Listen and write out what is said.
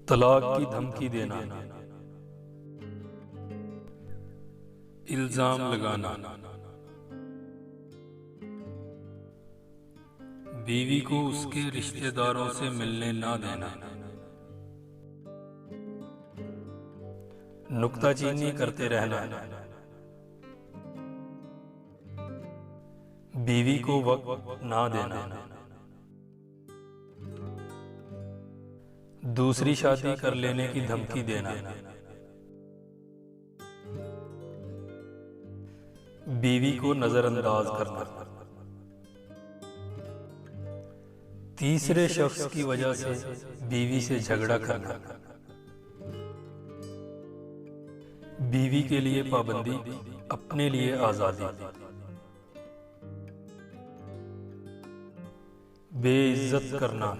तलाक की धमकी देना, इल्जाम लगाना, बीवी को उसके रिश्तेदारों से मिलने ना देना, नुक्ताचीनी करते रहना, बीवी को वक्त ना देना, दूसरी शादी कर लेने की धमकी देना, बीवी को नजरअंदाज करना, तीसरे शख्स की वजह से बीवी से झगड़ा करना, बीवी के लिए पाबंदी, अपने लिए आजादी, बेइज्जत करना,